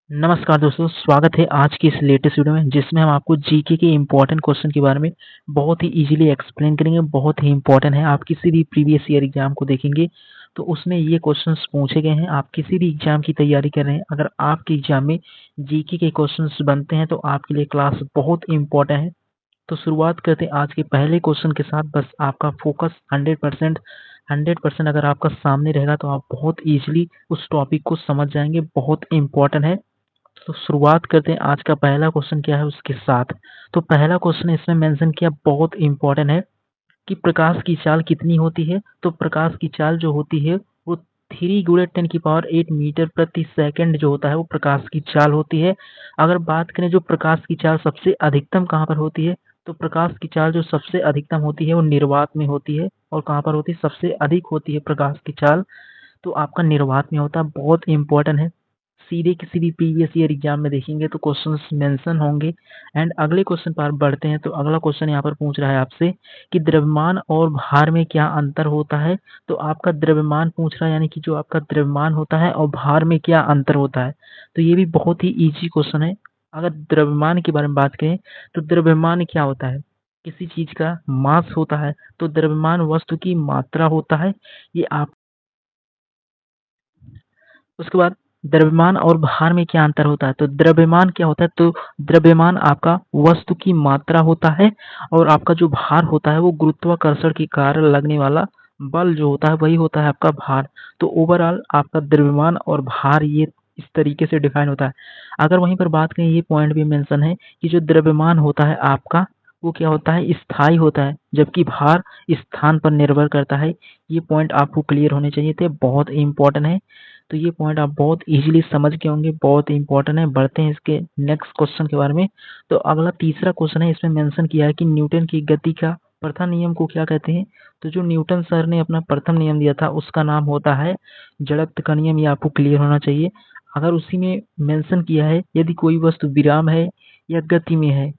नमस्कार दोस्तों, स्वागत है आज की इस लेटेस्ट वीडियो में जिसमें हम आपको जीके के इम्पोर्टेंट क्वेश्चन के बारे में बहुत ही इजीली एक्सप्लेन करेंगे। बहुत ही इम्पोर्टेंट है। आप किसी भी प्रीवियस ईयर एग्जाम को देखेंगे तो उसमें ये क्वेश्चंस पूछे गए हैं। आप किसी भी एग्जाम की तैयारी कर रहे हैं, अगर आपके एग्जाम में जीके के क्वेश्चंस बनते हैं तो आपके लिए क्लास बहुत इंपॉर्टेंट है। तो शुरुआत करते हैं आज के पहले क्वेश्चन के साथ। बस आपका फोकस 100% अगर आपका सामने रहेगा तो आप बहुत इजीली उस टॉपिक को समझ जाएंगे। बहुत इंपॉर्टेंट है। तो शुरुआत करते हैं आज का पहला क्वेश्चन क्या है उसके साथ। तो पहला क्वेश्चन इसमें मेंशन किया, बहुत इंपॉर्टेंट है कि प्रकाश की चाल कितनी होती है। तो प्रकाश की चाल जो होती है वो 3 × 10⁸ मीटर प्रति सेकंड जो होता है वो प्रकाश की चाल होती है। अगर बात करें जो प्रकाश की चाल सबसे अधिकतम कहाँ पर होती है, तो प्रकाश की चाल जो सबसे अधिकतम होती है वो निर्वात में होती है। और कहाँ पर होती है, सबसे अधिक होती है प्रकाश की चाल तो आपका निर्वात में होता है। बहुत इंपॉर्टेंट है। सीधे किसी भी प्रीवियस ईयर एग्जाम में देखेंगे तो क्वेश्चंस मेंशन होंगे। एंड अगले क्वेश्चन पर बढ़ते हैं। तो अगला क्वेश्चन यहाँ पर पूछ रहा है आपसे कि द्रव्यमान और भार में क्या अंतर होता है। तो आपका द्रव्यमान पूछ रहा है, यानी कि जो आपका द्रव्यमान होता है और भार में क्या अंतर होता है। तो ये भी बहुत ही इजी क्वेश्चन है। अगर द्रव्यमान के बारे में बात करें तो द्रव्यमान क्या होता है, किसी चीज का मास होता है। तो द्रव्यमान वस्तु की मात्रा होता है। ये आप उसके बाद द्रव्यमान और भार में क्या अंतर होता है। तो द्रव्यमान क्या होता है, तो द्रव्यमान आपका वस्तु की मात्रा होता है और आपका जो भार होता है वो गुरुत्वाकर्षण के कारण लगने वाला बल जो होता है वही होता है आपका भार। तो ओवरऑल आपका द्रव्यमान और भार ये इस तरीके से डिफाइन होता है। अगर वहीं पर बात करें, ये पॉइंट भी मेंशन है कि जो द्रव्यमान होता है आपका वो क्या होता है, स्थायी होता है, जबकि भार स्थान पर निर्भर करता है। ये पॉइंट आपको क्लियर होने चाहिए थे। बहुत इंपॉर्टेंट है। तो ये पॉइंट आप बहुत इजीली समझ गए होंगे। बहुत इंपॉर्टेंट है। बढ़ते हैं इसके नेक्स्ट क्वेश्चन के बारे में। तो अगला तीसरा क्वेश्चन है, इसमें मेंशन किया है कि न्यूटन की गति का प्रथम नियम को क्या कहते हैं। तो जो न्यूटन सर ने अपना प्रथम नियम दिया था उसका नाम होता है जड़त्व का नियम। ये आपको क्लियर होना चाहिए। अगर उसी में मेंशन किया है यदि कोई वस्तु विराम है या गति में है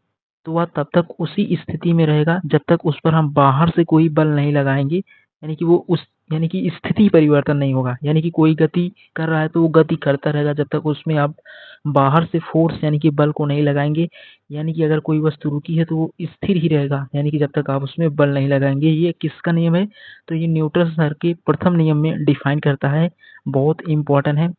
तो वह तब तक उसी स्थिति में रहेगा जब तक उस पर हम बाहर से कोई बल नहीं लगाएंगे। यानी कि वो उस यानी कि स्थिति परिवर्तन नहीं होगा। यानी कि कोई गति कर रहा है तो वो गति करता रहेगा जब तक उसमें आप बाहर से फोर्स यानी कि बल को नहीं लगाएंगे। यानी कि अगर कोई वस्तु रुकी है तो वो स्थिर ही रहेगा, यानी कि जब तक आप उसमें बल नहीं लगाएंगे। ये किसका नियम है, तो ये न्यूटन सर के प्रथम नियम में डिफाइन करता है। बहुत इंपॉर्टेंट है।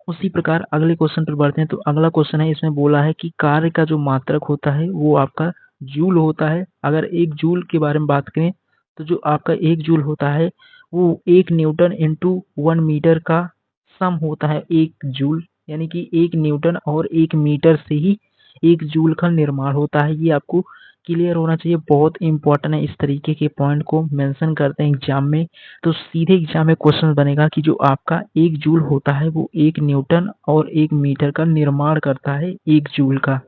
उसी प्रकार अगले क्वेश्चन पर बढ़ते हैं। तो अगला क्वेश्चन है, इसमें बोला है कि कार्य का जो मात्रक होता है वो आपका जूल होता है। अगर एक जूल के बारे में बात करें तो जो आपका एक जूल होता है वो 1 न्यूटन × 1 मीटर का सम होता है। एक जूल यानी कि 1 न्यूटन और 1 मीटर से ही 1 जूल का निर्माण होता है। ये आपको क्लियर होना चाहिए। बहुत इंपॉर्टेंट है। इस तरीके के पॉइंट को मेंशन करते हैं एग्जाम में तो सीधे एग्जाम में क्वेश्चन बनेगा कि जो आपका 1 जूल होता है वो 1 न्यूटन और 1 मीटर का निर्माण करता है। 1 जूल का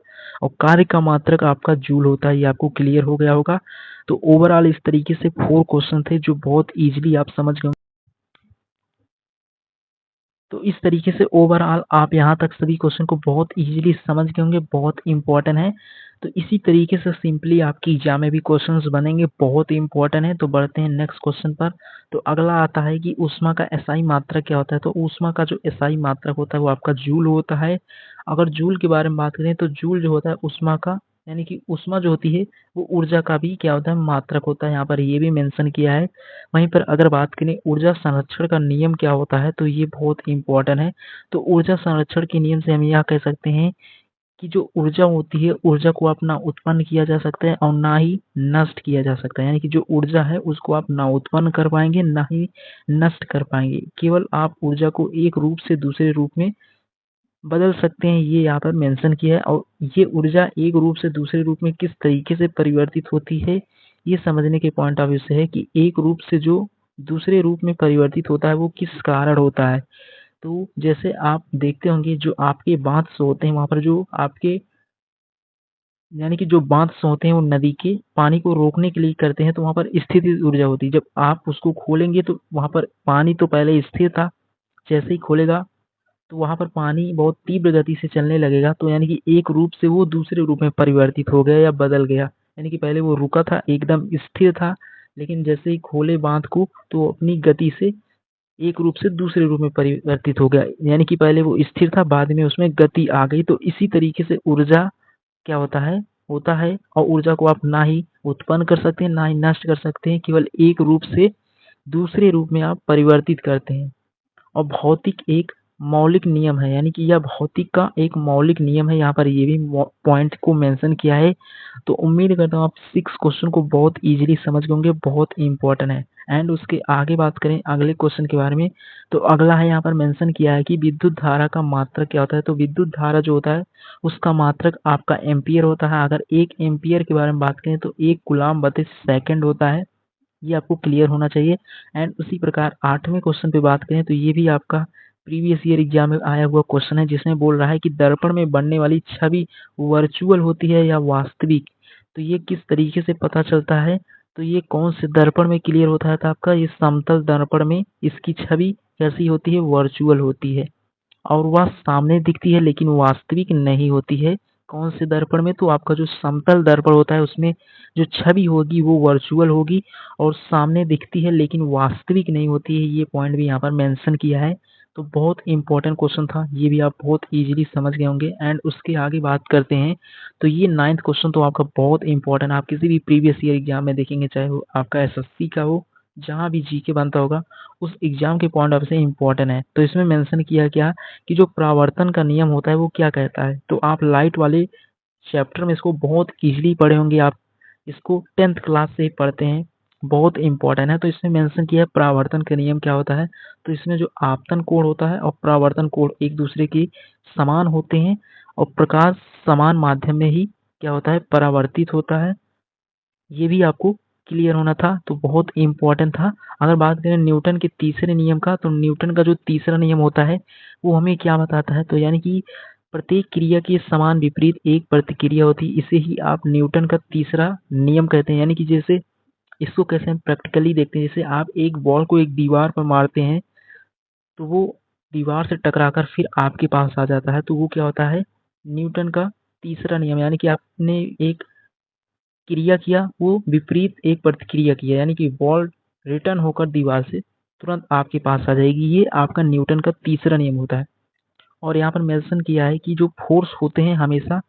और कार्य का मात्रक आपका जूल होता है। ये आपको क्लियर हो गया होगा। तो ओवरऑल इस तरीके से 4 क्वेश्चन थे जो बहुत इजीली आप समझ गए। तो इस तरीके से ओवरऑल आप यहाँ तक सभी क्वेश्चन को बहुत इजीली समझ गए होंगे। बहुत इंपॉर्टेंट है। तो इसी तरीके से सिंपली आपकी एग्जाम में भी क्वेश्चंस बनेंगे। बहुत इंपॉर्टेंट है। तो बढ़ते हैं नेक्स्ट क्वेश्चन पर। तो अगला आता है कि ऊष्मा का एसआई मात्रक क्या होता है। तो ऊष्मा का जो एसआई मात्रक होता है वो आपका जूल होता है। अगर जूल के बारे में बात करें तो जूल जो होता है ऊष्मा का यानी कि ऊष्मा जो होती है वो ऊर्जा का भी क्या होता है, मात्रक होता है। यहाँ पर ये भी मेंशन किया है। वहीं पर अगर बात करें ऊर्जा संरक्षण का नियम क्या होता है तो ये बहुत इंपॉर्टेंट है। तो ऊर्जा संरक्षण के नियम से हम यह कह सकते हैं कि जो ऊर्जा होती है ऊर्जा को आप ना उत्पन्न किया जा सकता है और ना ही नष्ट किया जा सकता है। यानी कि जो ऊर्जा है उसको आप ना उत्पन्न कर पाएंगे ना ही नष्ट कर पाएंगे। केवल आप ऊर्जा को एक रूप से दूसरे रूप में बदल सकते हैं। ये यहाँ पर मेंशन किया है। और ये ऊर्जा एक रूप से दूसरे रूप में किस तरीके से परिवर्तित होती है ये समझने के पॉइंट ऑफ व्यू से है कि एक रूप से जो दूसरे रूप में परिवर्तित होता है वो किस कारण होता है। तो जैसे आप देखते होंगे जो आपके बांध होते हैं वहां पर जो आपके यानी कि जो बांध होते हैं वो नदी के पानी को रोकने के लिए करते हैं। तो वहां पर स्थितिज ऊर्जा होती है। जब आप उसको खोलेंगे तो वहां पर पानी तो पहले स्थिर था, जैसे ही खोलेगा तो वहां पर पानी बहुत तीव्र गति से चलने लगेगा। तो यानी कि एक रूप से वो दूसरे रूप में परिवर्तित हो गया या बदल गया। यानी कि पहले वो रुका था, एकदम स्थिर था, लेकिन जैसे ही खोले बांध को तो वो अपनी गति से एक रूप से दूसरे रूप में परिवर्तित हो गया, यानी कि पहले वो स्थिर था, बाद में उसमें गति आ गई। तो इसी तरीके से ऊर्जा क्या होता है और ऊर्जा को आप ना ही उत्पन्न कर सकते हैं, ना ही नष्ट कर सकते हैं, केवल एक रूप से दूसरे रूप में आप परिवर्तित करते हैं। और भौतिक एक मौलिक नियम है, यानी कि यह भौतिक का एक मौलिक नियम है। यहाँ पर ये भी पॉइंट को मेंशन किया है। तो उम्मीद करता हूँ आप 6 क्वेश्चन को बहुत इजीली समझ गए होंगे, बहुत इंपॉर्टेंट है। एंड उसके आगे बात करें अगले क्वेश्चन के बारे में, तो अगला है यहाँ पर मेंशन किया है कि विद्युत धारा का मात्रक क्या होता है। तो विद्युत धारा जो होता है उसका मात्रक आपका एम्पियर होता है। अगर 1 एम्पियर के बारे में बात करें तो 1 कूलम्ब प्रति सेकंड होता है। ये आपको क्लियर होना चाहिए। एंड उसी प्रकार 8वें क्वेश्चन पे बात करें तो ये भी आपका प्रीवियस ईयर एग्जाम में आया हुआ क्वेश्चन है, जिसमें बोल रहा है कि दर्पण में बनने वाली छवि वर्चुअल होती है या वास्तविक। तो ये किस तरीके से पता चलता है, तो ये कौन से दर्पण में क्लियर होता है, तो आपका ये समतल दर्पण में इसकी छवि कैसी होती है, वर्चुअल होती है और वह सामने दिखती है लेकिन वास्तविक नहीं होती है। कौन से दर्पण में, तो आपका जो समतल दर्पण होता है उसमें जो छवि होगी वो वर्चुअल होगी और सामने दिखती है लेकिन वास्तविक नहीं होती है। ये पॉइंट भी यहाँ पर मेंशन किया है। तो बहुत इंपॉर्टेंट क्वेश्चन था, ये भी आप बहुत इजीली समझ गए होंगे। एंड उसके आगे बात करते हैं, तो ये 9th क्वेश्चन तो आपका बहुत इंपॉर्टेंट, आप किसी भी प्रीवियस ईयर एग्जाम में देखेंगे, चाहे वो आपका एसएससी का हो, जहाँ भी जीके बनता होगा उस एग्जाम के पॉइंट ऑफ से इंपॉर्टेंट है। तो इसमें मेंशन किया क्या कि जो परावर्तन का नियम होता है वो क्या कहता है। तो आप लाइट वाले चैप्टर में इसको बहुत इजीली पढ़े होंगे, आप इसको 10th क्लास से ही पढ़ते हैं, बहुत इंपॉर्टेंट है। तो इसमें मेंशन किया है परावर्तन का नियम क्या होता है। तो इसमें जो आपतन कोण होता है और परावर्तन कोण एक दूसरे के समान होते हैं और प्रकाश समान माध्यम में ही क्या होता है, परावर्तित होता है। ये भी आपको क्लियर होना था, तो बहुत इंपॉर्टेंट था। अगर बात करें न्यूटन के तीसरे नियम का, तो न्यूटन का जो तीसरा नियम होता है वो हमें क्या बताता है, तो यानी कि प्रत्येक क्रिया के समान विपरीत एक प्रतिक्रिया होती है। इसे ही आप न्यूटन का तीसरा नियम कहते हैं। यानी कि जैसे इसको कैसे हम प्रैक्टिकली देखते हैं, जैसे आप एक बॉल को एक दीवार पर मारते हैं तो वो दीवार से टकराकर फिर आपके पास आ जाता है, तो वो क्या होता है, न्यूटन का तीसरा नियम। यानी कि आपने एक क्रिया किया, वो विपरीत एक प्रतिक्रिया किया, यानी कि बॉल रिटर्न होकर दीवार से तुरंत आपके पास आ जाएगी। ये आपका न्यूटन का तीसरा नियम होता है। और यहाँ पर मेंशन किया है कि जो फोर्स होते हैं हमेशा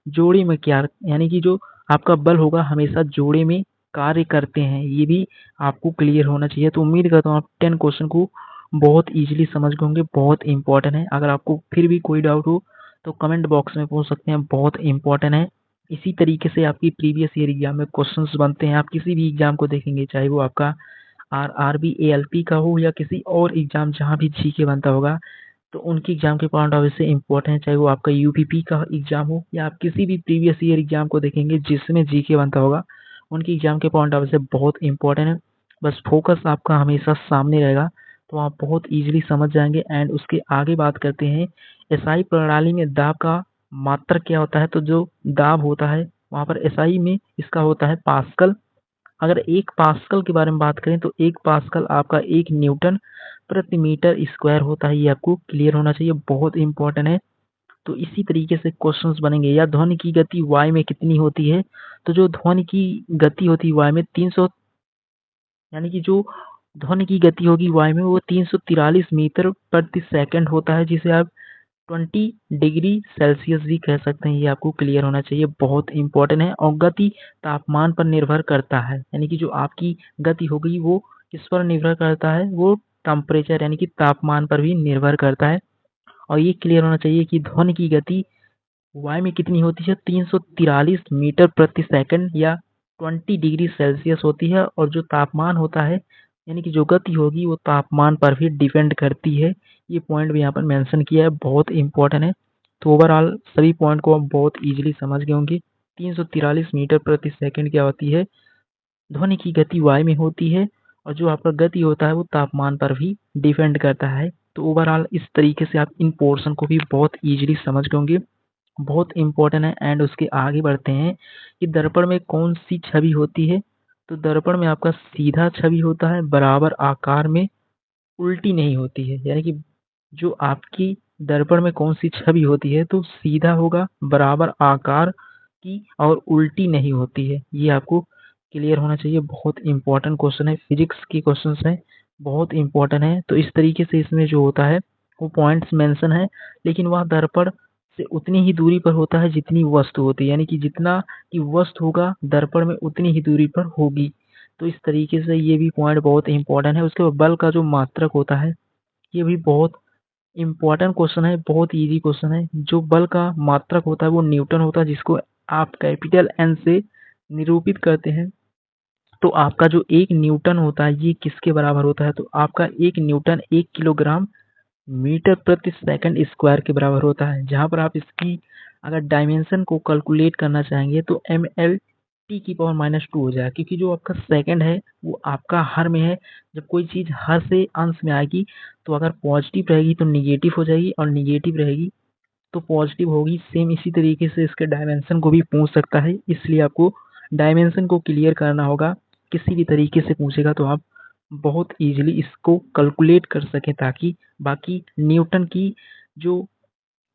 जोड़े में क्या, यानी कि जो आपका बल होगा हमेशा जोड़े में कार्य करते हैं। ये भी आपको क्लियर होना चाहिए। तो उम्मीद करता हूँ आप 10 क्वेश्चन को बहुत इजीली समझ गए होंगे, बहुत इंपॉर्टेंट है। अगर आपको फिर भी कोई डाउट हो तो कमेंट बॉक्स में पूछ सकते हैं, बहुत इंपॉर्टेंट है। इसी तरीके से आपकी प्रीवियस ईयर एग्जाम में क्वेश्चंस बनते हैं। आप किसी भी एग्जाम को देखेंगे, चाहे वो आपका आरआरबी एएलपी का हो या किसी और एग्जाम जहाँ भी जीके बनता होगा, तो उनकी एग्जाम के पॉइंट ऑफ व्यू से इम्पोर्टेंट है। चाहे वो आपका यूपीपी का एग्जाम हो या आप किसी भी प्रीवियस ईयर एग्जाम को देखेंगे जिसमें जीके बनता होगा, उनकी एग्जाम के पॉइंट ऑफ व्यू से बहुत इंपॉर्टेंट है। बस फोकस आपका हमेशा सामने रहेगा तो आप बहुत इजीली समझ जाएंगे। एंड उसके आगे बात करते हैं, एसआई प्रणाली में दाब का मात्रक क्या होता है। तो जो दाब होता है वहाँ पर एसआई में इसका होता है पास्कल। अगर 1 पास्कल के बारे में बात करें तो 1 पास्कल आपका 1 न्यूटन प्रति मीटर स्क्वायर होता है। ये आपको क्लियर होना चाहिए, बहुत इंपॉर्टेंट है। तो इसी तरीके से क्वेश्चंस बनेंगे, या ध्वनि की गति वाई में कितनी होती है। तो जो ध्वनि की गति होती है वाई में 300, यानी कि जो ध्वनि की गति होगी वाई में वो 343 मीटर प्रति सेकंड होता है, जिसे आप 20 डिग्री सेल्सियस भी कह सकते हैं। ये आपको क्लियर होना चाहिए, बहुत इंपॉर्टेंट है। और गति तापमान पर निर्भर करता है, यानी कि जो आपकी गति होगी वो किस पर निर्भर करता है, वो टेम्परेचर यानी कि तापमान पर भी निर्भर करता है। और ये क्लियर होना चाहिए कि ध्वनि की गति वायु में कितनी होती है, 343 मीटर प्रति सेकंड या 20 डिग्री सेल्सियस होती है। और जो तापमान होता है यानी कि जो गति होगी वो तापमान पर भी डिपेंड करती है। ये पॉइंट भी यहाँ पर मेंशन किया है, बहुत इंपॉर्टेंट है। तो ओवरऑल सभी पॉइंट को आप बहुत इजीली समझ गए होंगे। 343 मीटर प्रति सेकंड क्या होती है, ध्वनि की गति वायु में होती है। और जो आपका गति होता है वो तापमान पर भी डिपेंड करता है। तो ओवरऑल इस तरीके से आप इन पोर्शन को भी बहुत इजीली समझ गए होंगे, बहुत इंपॉर्टेंट है। एंड उसके आगे बढ़ते हैं कि दर्पण में कौन सी छवि होती है। तो दर्पण में आपका सीधा छवि होता है, बराबर आकार में, उल्टी नहीं होती है। यानी कि जो आपकी दर्पण में कौन सी छवि होती है तो सीधा होगा, बराबर आकार की और उल्टी नहीं होती है। ये आपको क्लियर होना चाहिए, बहुत इंपॉर्टेंट क्वेश्चन है, फिजिक्स की क्वेश्चन है, बहुत इम्पोर्टेंट है। तो इस तरीके से इसमें जो होता है वो पॉइंट्स मेंशन है, लेकिन वह दर्पण से उतनी ही दूरी पर होता है जितनी वस्तु होती है, यानी कि जितना की वस्तु होगा दर्पण में उतनी ही दूरी पर होगी। तो इस तरीके से ये भी पॉइंट बहुत इंपॉर्टेंट है। उसके बाद बल का जो मात्रक होता है, ये भी बहुत इम्पोर्टेंट क्वेश्चन है, बहुत इजी क्वेश्चन है। जो बल का मात्रक होता है वो न्यूटन होता है, जिसको आप कैपिटल एन से निरूपित करते हैं। तो आपका जो 1 न्यूटन होता है ये किसके बराबर होता है? तो आपका 1 न्यूटन 1 किलोग्राम मीटर प्रति सेकंड स्क्वायर के बराबर होता है। जहाँ पर आप इसकी अगर डायमेंशन को कैलकुलेट करना चाहेंगे तो ml/-2 हो जाएगा, क्योंकि जो आपका सेकंड है वो आपका हर में है। जब कोई चीज़ हर से अंश में आएगी तो अगर पॉजिटिव रहेगी तो निगेटिव हो जाएगी, और निगेटिव रहेगी तो पॉजिटिव होगी। सेम इसी तरीके से इसके डायमेंशन को भी पूछ सकता है, इसलिए आपको डायमेंशन को क्लियर करना होगा। किसी भी तरीके से पूछेगा तो आप बहुत इजीली इसको कैलकुलेट कर सकें, ताकि बाकी न्यूटन की जो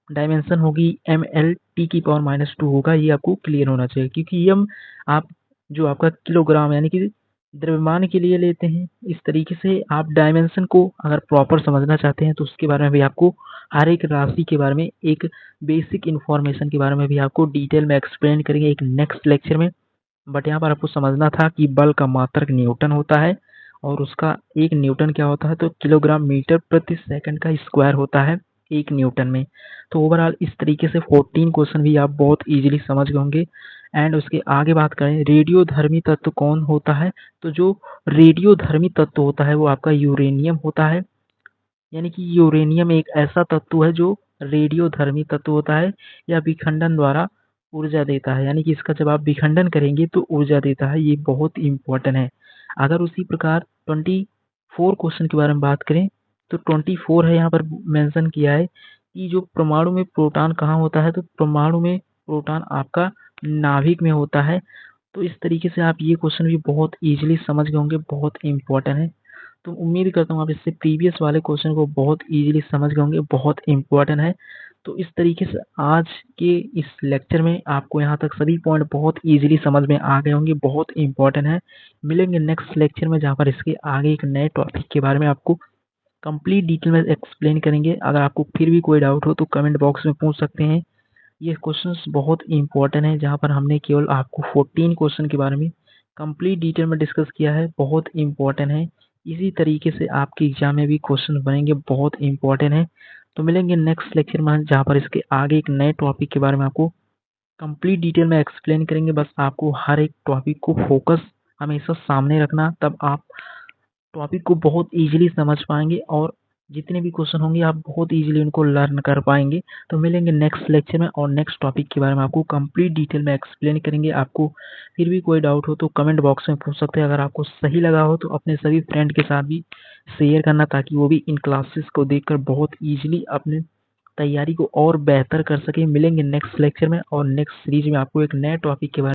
डायमेंशन होगी ml/-2 होगा, ये आपको क्लियर होना चाहिए। क्योंकि यम आप जो आपका किलोग्राम यानी कि द्रव्यमान के लिए लेते हैं। इस तरीके से आप डायमेंशन को अगर प्रॉपर समझना चाहते हैं तो उसके बारे में भी आपको हर एक राशि के बारे में, एक बेसिक इन्फॉर्मेशन के बारे में भी आपको डिटेल में एक्सप्लेन करेंगे एक नेक्स्ट लेक्चर में। बट यहाँ पर आपको समझना था कि बल का मात्रक न्यूटन होता है, और उसका 1 न्यूटन क्या होता है? तो किलोग्राम मीटर प्रति सेकंड का स्क्वायर होता है 1 न्यूटन में। तो ओवरऑल इस तरीके से 14 क्वेश्चन भी आप बहुत इजीली समझ गए होंगे। एंड उसके आगे बात करें, रेडियोधर्मी तत्व कौन होता है? तो जो रेडियोधर्मी तत्व होता है वो आपका यूरेनियम होता है। यानी कि यूरेनियम एक ऐसा तत्व है जो रेडियोधर्मी तत्व होता है, या विखंडन द्वारा ऊर्जा देता है। यानी कि इसका जब आप विखंडन करेंगे तो ऊर्जा देता है। ये बहुत इंपॉर्टेंट है। अगर उसी प्रकार 24 क्वेश्चन के बारे में बात करें तो 24 है, यहाँ पर मेंशन किया है कि जो परमाणु में प्रोटॉन कहाँ होता है? तो परमाणु में प्रोटॉन आपका नाभिक में होता है। तो इस तरीके से आप ये क्वेश्चन भी बहुत इजीली समझ गए होंगे, बहुत इंपॉर्टेंट है। तो उम्मीद करता हूँ आप इससे प्रीवियस वाले क्वेश्चन को बहुत इजीली समझ गए होंगे, बहुत इंपॉर्टेंट है। तो इस तरीके से आज के इस लेक्चर में आपको यहाँ तक सभी पॉइंट बहुत इजीली समझ में आ गए होंगे, बहुत इंपॉर्टेंट है। मिलेंगे नेक्स्ट लेक्चर में, जहाँ पर इसके आगे एक नए टॉपिक के बारे में आपको कंप्लीट डिटेल में एक्सप्लेन करेंगे। अगर आपको फिर भी कोई डाउट हो तो कमेंट बॉक्स में पूछ सकते हैं। ये क्वेश्चंस बहुत इंपॉर्टेंट है, जहाँ पर हमने केवल आपको 14 क्वेश्चन के बारे में कंप्लीट डिटेल में डिस्कस किया है, बहुत इंपॉर्टेंट है। इसी तरीके से आपके एग्जाम में भी क्वेश्चन बनेंगे, बहुत इंपॉर्टेंट है। तो मिलेंगे नेक्स्ट लेक्चर में, जहाँ पर इसके आगे एक नए टॉपिक के बारे में आपको कंप्लीट डिटेल में एक्सप्लेन करेंगे। बस आपको हर एक टॉपिक को फोकस हमेशा सामने रखना, तब आप टॉपिक को बहुत इजीली समझ पाएंगे, और जितने भी क्वेश्चन होंगे आप बहुत इजीली उनको लर्न कर पाएंगे। तो मिलेंगे नेक्स्ट लेक्चर में, और नेक्स्ट टॉपिक के बारे में आपको कंप्लीट डिटेल में एक्सप्लेन करेंगे। आपको फिर भी कोई डाउट हो तो कमेंट बॉक्स में पूछ सकते हैं। अगर आपको सही लगा हो तो अपने सभी फ्रेंड के साथ भी शेयर करना, ताकि वो भी इन क्लासेस को देखकर बहुत ईजिली अपने तैयारी को और बेहतर कर सके। मिलेंगे नेक्स्ट लेक्चर में, और नेक्स्ट सीरीज में आपको एक नए टॉपिक के बारे